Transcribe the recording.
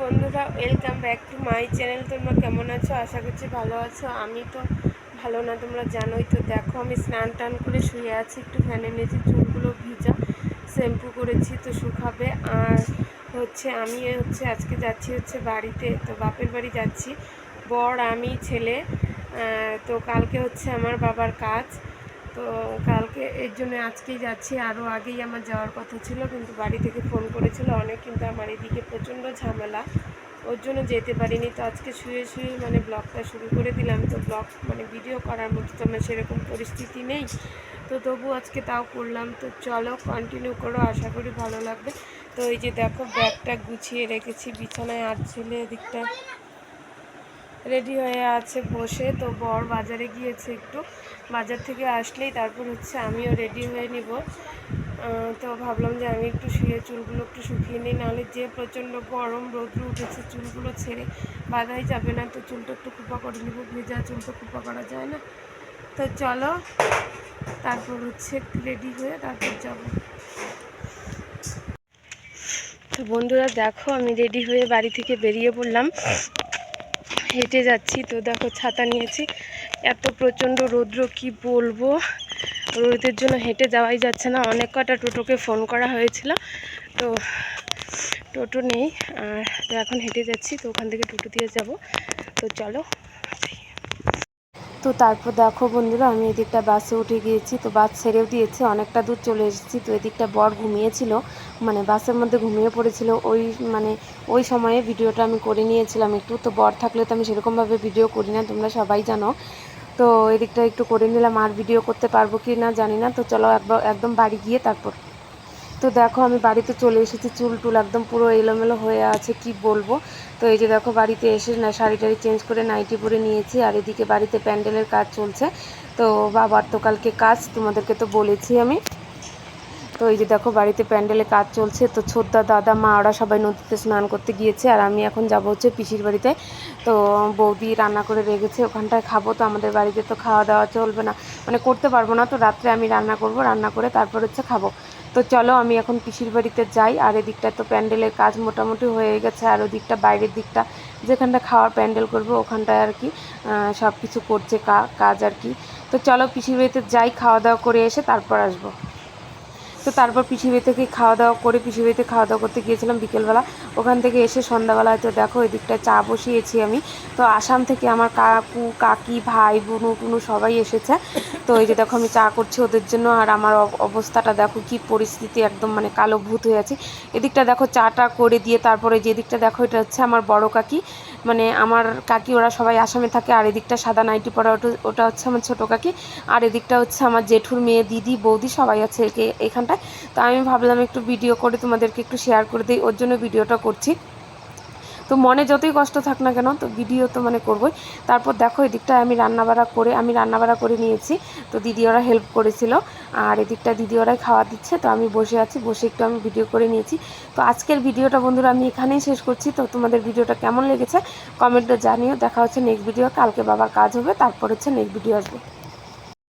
বন্ধুরা, welcome back to my channel. তোমরা কেমন আছো? আশা করছি ভালো আছো। আমি তো ভালো না, তোমরা জানোই তো। দেখো, আমি স্নান টান করে শুয়ে আছি, একটু ফ্যানের নিচে, চুলগুলো ভিজা, শ্যাম্পু করেছি তো শুকাবে। আর আমি আজকে যাচ্ছি বাড়িতে, তো বাপের বাড়ি যাচ্ছি, বর আমি ছেলে। তো কালকে আমার বাবার কাজ, তো কালকে এর জন্য আজকেই যাচ্ছি। আরও আগেই আমার যাওয়ার কথা ছিল, কিন্তু বাড়ি থেকে ফোন করেছিল অনেক, কিন্তু আমার এদিকে প্রচণ্ড ঝামেলা, ওর জন্য যেতে পারিনি। তো আজকে শুয়ে শুয়ে ব্লগটা শুরু করে দিলাম। তো ব্লগ ভিডিও করার মতো তো আমার সেরকম পরিস্থিতি নেই, তো তবু আজকে তাও করলাম। তো চলো কন্টিনিউ করো, আশা করি ভালো লাগবে। তো এই যে দেখো, ব্যাগটা গুছিয়ে রেখেছি বিছানায়, আর ছেলে এদিকটা রেডি হয়ে আছে বসে। তো বর বাজারে গিয়েছে, একটু বাজার থেকে আসলেই তারপর আমিও রেডি হয়ে নিব। তো ভাবলাম যে আমি একটু শুয়ে চুলগুলো একটু শুকিয়ে নিই, নাহলে যে প্রচণ্ড গরম, রৌদ্র উঠেছে, চুলগুলো ছেড়ে বাঁধাই যাবে না। তো চুলটা একটু খোপা করে নিব, ভেজা চুল তো খোপা করা যায় না। তো চলো, তারপর একটু রেডি হয়ে তারপর যাব। তো বন্ধুরা দেখো, আমি রেডি হয়ে বাড়ি থেকে বেরিয়ে পড়লাম, হেঁটে যাচ্ছি। তো দেখো, ছাতা নিয়েছি, এত প্রচণ্ড রৌদ্র কি বলবো, রোদের জন্য হেঁটে যাওয়াই যাচ্ছে না। অনেক কটা টোটোকে ফোন করা হয়েছিল, তো টোটো নেই। আর তো এখন হেঁটে যাচ্ছি, তো ওখান থেকে টোটো দিয়ে যাব। তো চলো। তো তারপর দেখো বন্ধুরা, আমি এদিকটা বাসে উঠে গিয়েছি, তো বাস ছেড়েও দিয়েছে, অনেকটা দূর চলে এসেছি। তো এদিকটা বর ঘুমিয়েছিল, বাসের মধ্যে ঘুমিয়ে পড়েছিল। ওই সময়ে ভিডিওটা আমি করে নিয়েছিলাম একটু। তো বর থাকলে তো আমি সেরকমভাবে ভিডিও করি না, তোমরা সবাই জানো। তো এদিকটা একটু করে নিলাম, আর ভিডিও করতে পারবো কি না জানি না। তো চলো একদম বাড়ি গিয়ে তারপর। তো দেখো, আমি বাড়িতে চলে এসেছি, চুল টুল একদম পুরো এলোমেলো হয়ে আছে, কি বলবো। তো এই যে দেখো, বাড়িতে এসে না শাড়ি টাড়ি চেঞ্জ করে নাইটি পরে নিয়েছি। আর এদিকে বাড়িতে প্যান্ডেলের কাজ চলছে। তো বাবার তো কালকে কাজ, তোমাদেরকে তো বলেছি আমি। তো এই যে দেখো, বাড়িতে প্যান্ডেলে কাজ চলছে। তো ছোটদা, দাদা, মা ওরা সবাই নদীতে স্নান করতে গিয়েছে, আর আমি এখন যাবো পিসির বাড়িতে। তো বৌদি রান্না করে রেখেছে, ওখানটায় খাবো। তো আমাদের বাড়িতে তো খাওয়া দাওয়া চলবে না, করতে পারবো না। তো রাত্রে আমি রান্না করব, রান্না করে তারপর খাবো। তো চলো, আমি এখন পিসির বাড়িতে যাই। আর এদিকটা তো প্যান্ডেলের কাজ মোটামুটি হয়ে গেছে, আর ওদিকটা বাইরের দিকটা যেখানটা খাওয়ার প্যান্ডেল করবো ওখানটায় আর কি সব কিছু করছে কাজ আর কি। তো চলো পিসির বাড়িতে যাই, খাওয়া দাওয়া করে এসে তারপর আসবো। তো তারপর পিসিবাড়ি থেকে খাওয়া দাওয়া করে, পিসিবাড়িতে খাওয়া দাওয়া করতে গিয়েছিলাম বিকেলবেলা। ওখান থেকে এসে সন্ধ্যাবেলায় তো দেখো, এদিকটায় চা বসিয়েছি আমি। তো আসাম থেকে আমার কাকু, কাকি, ভাই, বুনু টুনু সবাই এসেছে। তো এই যে দেখো, আমি চা করছি ওদের জন্য। আর আমার অবস্থাটা দেখো, কি পরিস্থিতি, একদম কালো ভূত হয়ে আছে। এদিকটা দেখো, চাটা করে দিয়ে তারপরে যে এদিকটা দেখো, এটা আমার বড় কাকি, আমার কাকি, ওরা সবাই আসামে থাকে। আর এদিকটা সাদা নাইটি পরা, ওটা আমার ছোটো কাকি। আর এদিকটা আমার জেঠুর মেয়ে, দিদি, বৌদি সবাই আছে এখানটায়। তো আমি ভাবলাম একটু ভিডিও করে তোমাদেরকে একটু শেয়ার করে দিই, ওর জন্য ভিডিওটা করছি। তো মনে যতই কষ্ট থাক না কেন, তো ভিডিও তো করবই। তারপর দেখো, এদিকটা আমি রান্নাবাড়া করে নিয়েছি। তো দিদি ওরা হেল্প করেছিল, আর এদিকটা দিদি ওরাই খাওয়া দিচ্ছে। তো আমি বসে আছি, বসে একটু আমি ভিডিও করে নিয়েছি। তো আজকের ভিডিওটা বন্ধুরা আমি এখানেই শেষ করছি। তো তোমাদের ভিডিওটা কেমন লেগেছে কমেন্টে জানিও। দেখা হচ্ছে নেক্সট ভিডিও, কালকে বাবার কাজ হবে, তারপর নেক্সট ভিডিও আসবে।